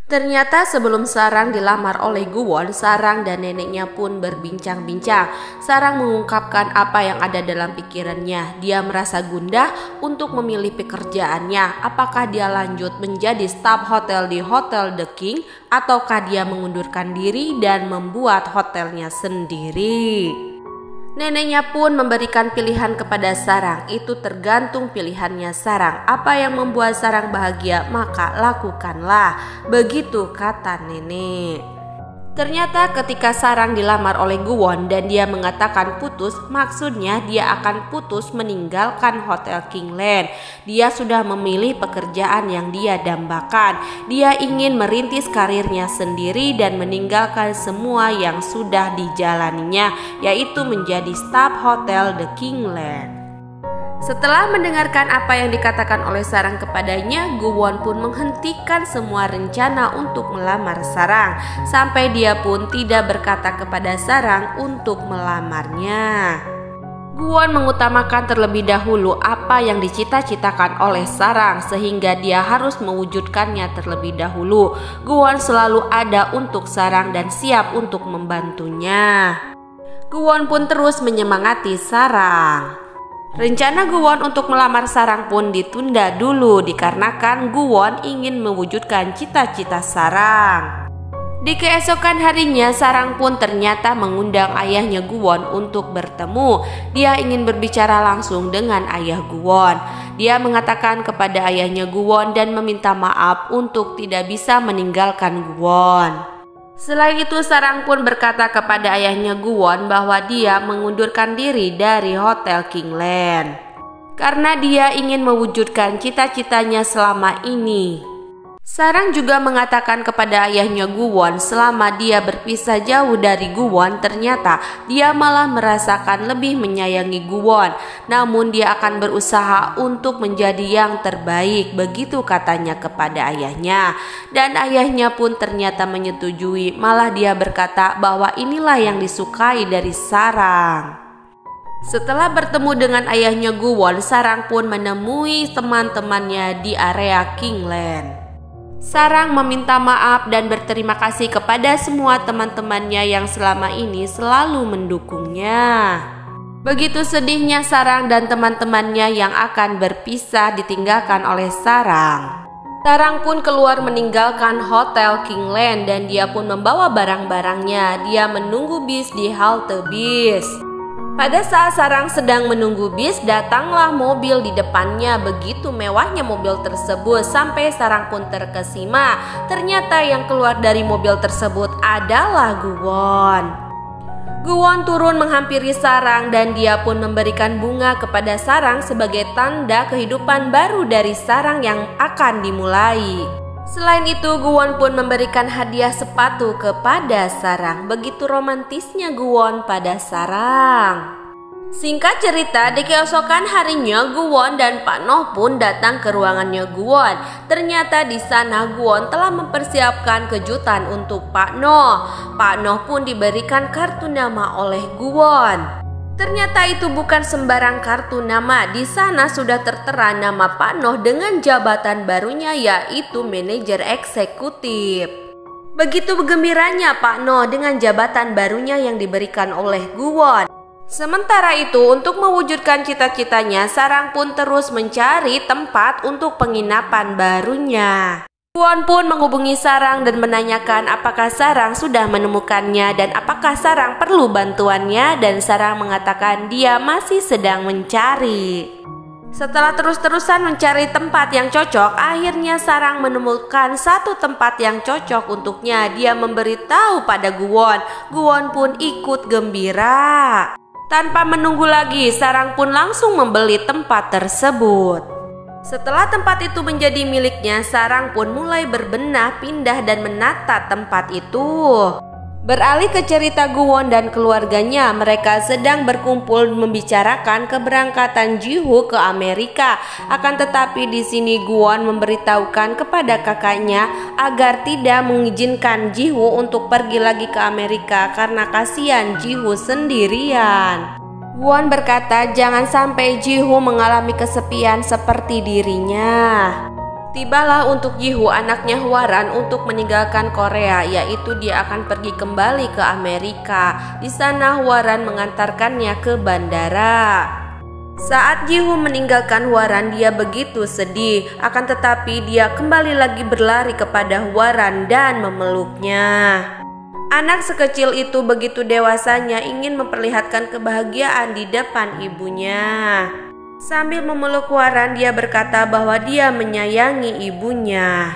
Ternyata sebelum Sarang dilamar oleh Guwon, Sarang dan neneknya pun berbincang-bincang. Sarang mengungkapkan apa yang ada dalam pikirannya. Dia merasa gundah untuk memilih pekerjaannya. Apakah dia lanjut menjadi staf hotel di Hotel The King, ataukah dia mengundurkan diri dan membuat hotelnya sendiri. Neneknya pun memberikan pilihan kepada Sarang. Itu tergantung pilihannya Sarang. Apa yang membuat Sarang bahagia, maka lakukanlah. Begitu kata nenek. Ternyata ketika Sarang dilamar oleh Guwon dan dia mengatakan putus, maksudnya dia akan putus meninggalkan Hotel Kingland. Dia sudah memilih pekerjaan yang dia dambakan. Dia ingin merintis karirnya sendiri dan meninggalkan semua yang sudah dijalaninya, yaitu menjadi staf Hotel The Kingland. Setelah mendengarkan apa yang dikatakan oleh Sarang kepadanya, Guwon pun menghentikan semua rencana untuk melamar Sarang. Sampai dia pun tidak berkata kepada Sarang untuk melamarnya. Guwon mengutamakan terlebih dahulu apa yang dicita-citakan oleh Sarang, sehingga dia harus mewujudkannya terlebih dahulu. Guwon selalu ada untuk Sarang dan siap untuk membantunya. Guwon pun terus menyemangati Sarang. Rencana Guwon untuk melamar Sarang pun ditunda dulu dikarenakan Guwon ingin mewujudkan cita-cita Sarang. Di keesokan harinya, Sarang pun ternyata mengundang ayahnya Guwon untuk bertemu. Dia ingin berbicara langsung dengan ayah Guwon. Dia mengatakan kepada ayahnya Guwon dan meminta maaf untuk tidak bisa meninggalkan Guwon. Selain itu, Sarang pun berkata kepada ayahnya Guwon bahwa dia mengundurkan diri dari Hotel Kingland karena dia ingin mewujudkan cita-citanya selama ini. Sarang juga mengatakan kepada ayahnya Guwon selama dia berpisah jauh dari Guwon, ternyata dia malah merasakan lebih menyayangi Guwon. Namun dia akan berusaha untuk menjadi yang terbaik, begitu katanya kepada ayahnya. Dan ayahnya pun ternyata menyetujui, malah dia berkata bahwa inilah yang disukai dari Sarang. Setelah bertemu dengan ayahnya Guwon, Sarang pun menemui teman-temannya di area Kingland. Sarang meminta maaf dan berterima kasih kepada semua teman-temannya yang selama ini selalu mendukungnya. Begitu sedihnya Sarang dan teman-temannya yang akan berpisah ditinggalkan oleh Sarang. Sarang pun keluar meninggalkan Hotel Kingland dan dia pun membawa barang-barangnya. Dia menunggu bis di halte bis. Pada saat Sarang sedang menunggu bis, datanglah mobil di depannya. Begitu mewahnya mobil tersebut sampai Sarang pun terkesima. Ternyata yang keluar dari mobil tersebut adalah Guwon. Guwon turun menghampiri Sarang dan dia pun memberikan bunga kepada Sarang sebagai tanda kehidupan baru dari Sarang yang akan dimulai. Selain itu, Guwon pun memberikan hadiah sepatu kepada Sarang. Begitu romantisnya Guwon pada Sarang. Singkat cerita, di keesokan harinya Guwon dan Pak Noh pun datang ke ruangannya Guwon. Ternyata di sana Guwon telah mempersiapkan kejutan untuk Pak Noh. Pak Noh pun diberikan kartu nama oleh Guwon. Ternyata itu bukan sembarang kartu nama. Di sana sudah tertera nama Pak Noh dengan jabatan barunya, yaitu manajer eksekutif. Begitu gembiranya Pak Noh dengan jabatan barunya yang diberikan oleh Guwon. Sementara itu, untuk mewujudkan cita-citanya, Sarang pun terus mencari tempat untuk penginapan barunya. Guwon pun menghubungi Sarang dan menanyakan apakah Sarang sudah menemukannya dan apakah Sarang perlu bantuannya, dan Sarang mengatakan dia masih sedang mencari. Setelah terus-terusan mencari tempat yang cocok, akhirnya Sarang menemukan satu tempat yang cocok untuknya. Dia memberitahu pada Guwon. Guwon pun ikut gembira. Tanpa menunggu lagi, Sarang pun langsung membeli tempat tersebut. Setelah tempat itu menjadi miliknya, Sarang pun mulai berbenah, pindah dan menata tempat itu. Beralih ke cerita Guwon dan keluarganya, mereka sedang berkumpul membicarakan keberangkatan Ji-Woo ke Amerika. Akan tetapi di sini Guwon memberitahukan kepada kakaknya agar tidak mengizinkan Ji-Woo untuk pergi lagi ke Amerika karena kasihan Ji-Woo sendirian. Guwon berkata jangan sampai Ji-Woo mengalami kesepian seperti dirinya. Tibalah untuk Jiho, anaknya Hwaran, untuk meninggalkan Korea, yaitu dia akan pergi kembali ke Amerika. Di sana Hwaran mengantarkannya ke bandara. Saat Jiho meninggalkan Hwaran, dia begitu sedih. Akan tetapi dia kembali lagi berlari kepada Hwaran dan memeluknya. Anak sekecil itu begitu dewasanya ingin memperlihatkan kebahagiaan di depan ibunya. Sambil memeluk Hwaran, dia berkata bahwa dia menyayangi ibunya.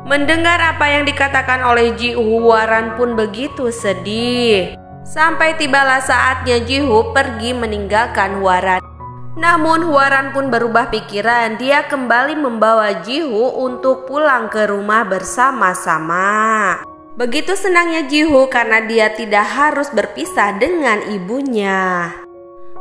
Mendengar apa yang dikatakan oleh Jiho, Hwaran pun begitu sedih. Sampai tibalah saatnya Jiho pergi meninggalkan Hwaran. Namun Hwaran pun berubah pikiran. Dia kembali membawa Jiho untuk pulang ke rumah bersama-sama. Begitu senangnya Jiho karena dia tidak harus berpisah dengan ibunya.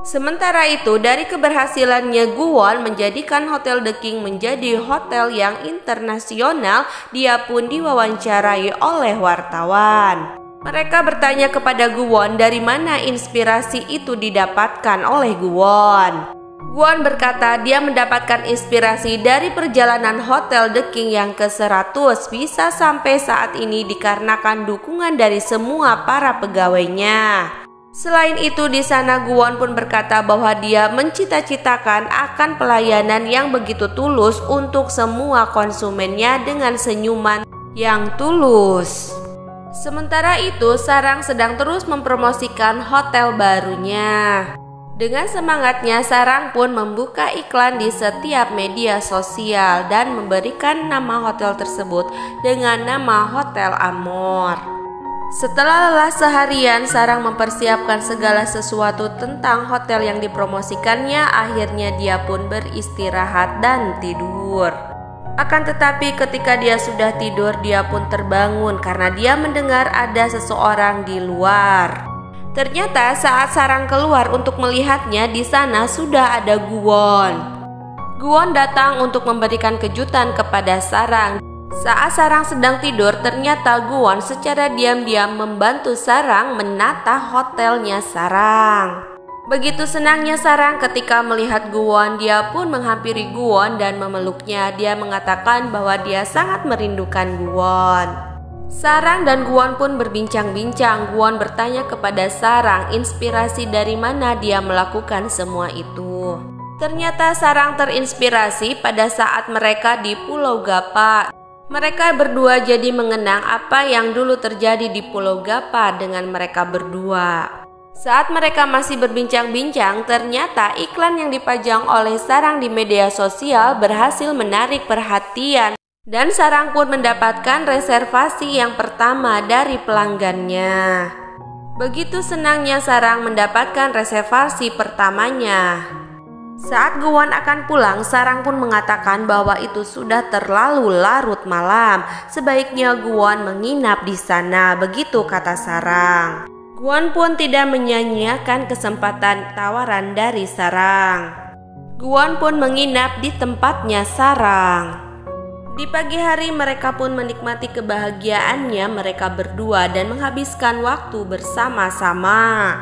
Sementara itu, dari keberhasilannya Guwon menjadikan Hotel The King menjadi hotel yang internasional, dia pun diwawancarai oleh wartawan. Mereka bertanya kepada Guwon dari mana inspirasi itu didapatkan oleh Guwon. Guwon berkata dia mendapatkan inspirasi dari perjalanan Hotel The King yang ke-100 bisa sampai saat ini dikarenakan dukungan dari semua para pegawainya. Selain itu, di sana Guwon pun berkata bahwa dia mencita-citakan akan pelayanan yang begitu tulus untuk semua konsumennya dengan senyuman yang tulus. Sementara itu, Sarang sedang terus mempromosikan hotel barunya. Dengan semangatnya, Sarang pun membuka iklan di setiap media sosial dan memberikan nama hotel tersebut dengan nama Hotel Amor. Setelah lelah seharian, Sarang mempersiapkan segala sesuatu tentang hotel yang dipromosikannya. Akhirnya dia pun beristirahat dan tidur. Akan tetapi ketika dia sudah tidur, dia pun terbangun karena dia mendengar ada seseorang di luar. Ternyata saat Sarang keluar untuk melihatnya, di sana sudah ada Guwon. Guwon datang untuk memberikan kejutan kepada Sarang. Saat Sarang sedang tidur, ternyata Guwon secara diam-diam membantu Sarang menata hotelnya Sarang. Begitu senangnya Sarang ketika melihat Guwon, dia pun menghampiri Guwon dan memeluknya. Dia mengatakan bahwa dia sangat merindukan Guwon. Sarang dan Guwon pun berbincang-bincang. Guwon bertanya kepada Sarang inspirasi dari mana dia melakukan semua itu. Ternyata Sarang terinspirasi pada saat mereka di Pulau Gapa. Mereka berdua jadi mengenang apa yang dulu terjadi di Pulau Gapa dengan mereka berdua. Saat mereka masih berbincang-bincang, ternyata iklan yang dipajang oleh Sarang di media sosial berhasil menarik perhatian. Dan Sarang pun mendapatkan reservasi yang pertama dari pelanggannya. Begitu senangnya Sarang mendapatkan reservasi pertamanya. Saat Guwon akan pulang, Sarang pun mengatakan bahwa itu sudah terlalu larut malam. Sebaiknya Guwon menginap di sana, begitu kata Sarang. Guwon pun tidak menyia-nyiakan kesempatan tawaran dari Sarang. Guwon pun menginap di tempatnya Sarang. Di pagi hari mereka pun menikmati kebahagiaannya mereka berdua dan menghabiskan waktu bersama-sama.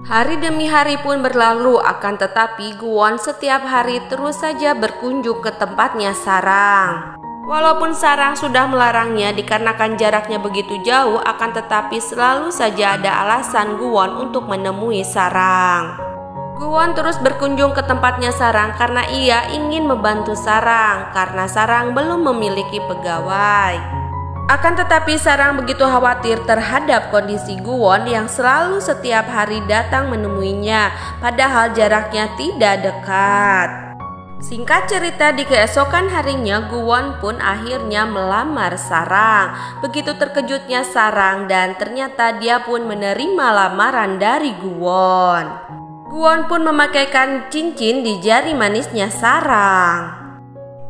Hari demi hari pun berlalu, akan tetapi Guwon setiap hari terus saja berkunjung ke tempatnya Sarang. Walaupun Sarang sudah melarangnya dikarenakan jaraknya begitu jauh, akan tetapi selalu saja ada alasan Guwon untuk menemui Sarang. Guwon terus berkunjung ke tempatnya Sarang karena ia ingin membantu Sarang, karena Sarang belum memiliki pegawai. Akan tetapi Sarang begitu khawatir terhadap kondisi Guwon yang selalu setiap hari datang menemuinya, padahal jaraknya tidak dekat. Singkat cerita, di keesokan harinya Guwon pun akhirnya melamar Sarang. Begitu terkejutnya Sarang dan ternyata dia pun menerima lamaran dari Guwon. Guwon pun memakaikan cincin di jari manisnya Sarang.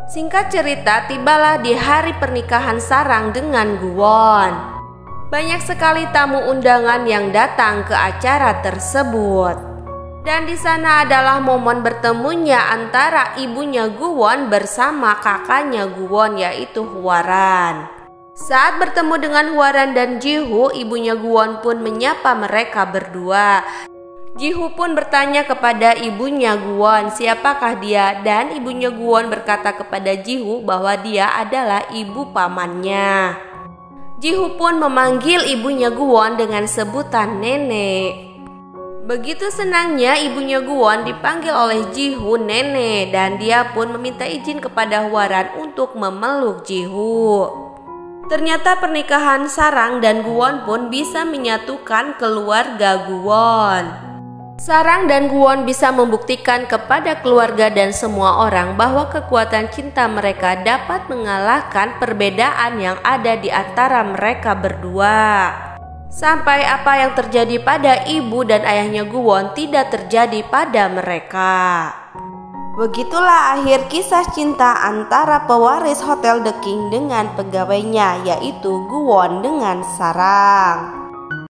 Singkat cerita, tibalah di hari pernikahan Sarang dengan Guwon. Banyak sekali tamu undangan yang datang ke acara tersebut. Dan di sana adalah momen bertemunya antara ibunya Guwon bersama kakaknya Guwon, yaitu Hwaran. Saat bertemu dengan Hwaran dan Jiho, ibunya Guwon pun menyapa mereka berdua. Ji-Hoo pun bertanya kepada ibunya Gwon siapakah dia, dan ibunya Gwon berkata kepada Ji-Hoo bahwa dia adalah ibu pamannya. Ji-Hoo pun memanggil ibunya Gwon dengan sebutan nenek. Begitu senangnya ibunya Gwon dipanggil oleh Ji-Hoo nenek, dan dia pun meminta izin kepada Hwaran untuk memeluk Ji-Hoo. Ternyata pernikahan Sarang dan Gwon pun bisa menyatukan keluarga Gwon. Sarang dan Gwon bisa membuktikan kepada keluarga dan semua orang bahwa kekuatan cinta mereka dapat mengalahkan perbedaan yang ada di antara mereka berdua. Sampai apa yang terjadi pada ibu dan ayahnya Gwon tidak terjadi pada mereka. Begitulah akhir kisah cinta antara pewaris Hotel The King dengan pegawainya, yaitu Gwon dengan Sarang.